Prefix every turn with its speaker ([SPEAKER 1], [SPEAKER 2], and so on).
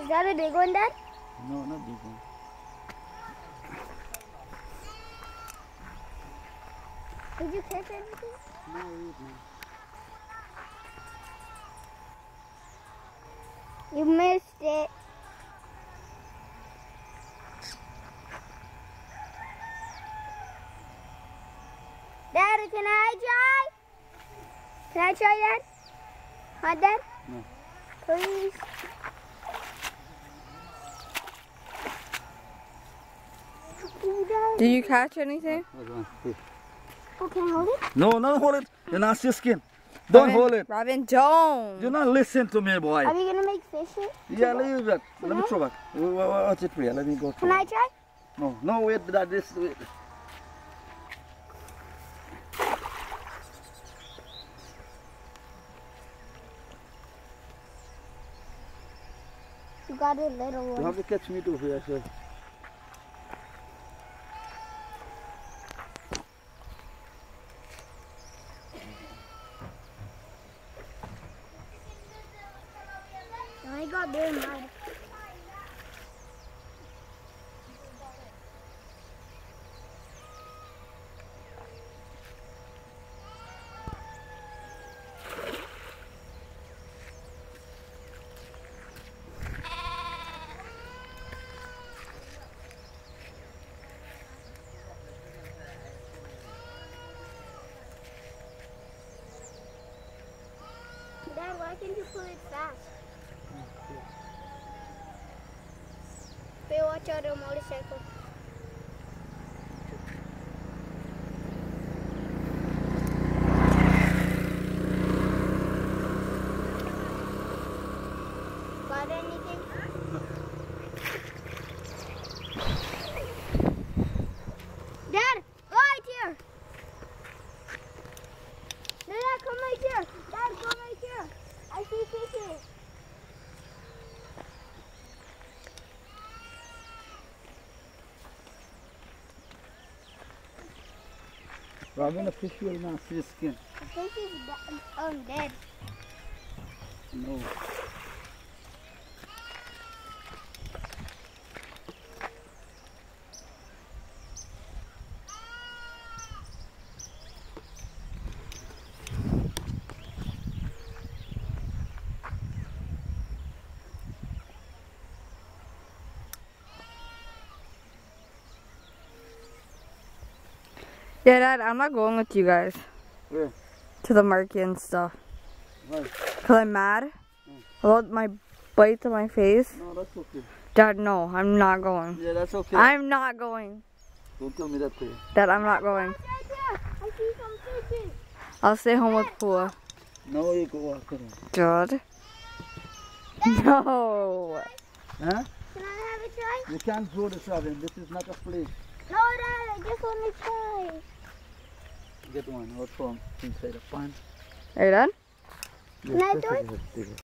[SPEAKER 1] Is that a big one, Dad?
[SPEAKER 2] No, not big one.
[SPEAKER 1] Did you catch anything?
[SPEAKER 2] No, it isn't.
[SPEAKER 1] You missed it. Dad, can I try? Can I try, Dad? Huh, Dad?
[SPEAKER 2] No.
[SPEAKER 1] Please.
[SPEAKER 3] Did you catch anything?
[SPEAKER 1] Oh, can I hold it?
[SPEAKER 2] No, no, hold it. You're not your skin. Don't hold it.
[SPEAKER 3] Robin, don't.
[SPEAKER 2] You not listen to me, boy.
[SPEAKER 1] Are we gonna make fish?
[SPEAKER 2] Yeah, leave that. Let me throw back. Watch it, Priya. Let me go through.
[SPEAKER 1] Can I try?
[SPEAKER 2] No, no, wait. That this. Wait.
[SPEAKER 1] You got a little
[SPEAKER 2] You
[SPEAKER 1] one.
[SPEAKER 2] have to catch me too, Priya. Sir.
[SPEAKER 1] I got big mud. Dad, why can't you pull it fast? Pay watch out a motorcycle. Got anything? Dad, right here. Dad, come right here. Dad, come right here. I see fishes.
[SPEAKER 2] Robin, the fish will not see the skin.
[SPEAKER 1] The fish is dead.
[SPEAKER 2] No.
[SPEAKER 3] Yeah, Dad, I'm not going with you guys.
[SPEAKER 2] Where?
[SPEAKER 3] To the market and stuff.
[SPEAKER 2] Why?
[SPEAKER 3] Because I'm mad about my bites on my face.
[SPEAKER 2] No, that's okay.
[SPEAKER 3] Dad, no, I'm not going.
[SPEAKER 2] Yeah, that's okay.
[SPEAKER 3] I'm not going.
[SPEAKER 2] Don't tell me that, Priya.
[SPEAKER 3] Dad, I'm not going.
[SPEAKER 1] Right there. I see some fishes.
[SPEAKER 3] I'll stay home with Pua.
[SPEAKER 2] No, you go walk around.
[SPEAKER 3] Dad? No.
[SPEAKER 2] Huh?
[SPEAKER 1] Can I have a try?
[SPEAKER 2] You can't throw this, Robin. This is not a place.
[SPEAKER 1] No, Dad, I just want to try.
[SPEAKER 2] Get one out from inside the pond.
[SPEAKER 3] Are you done?
[SPEAKER 1] Can I do it?
[SPEAKER 2] Yes,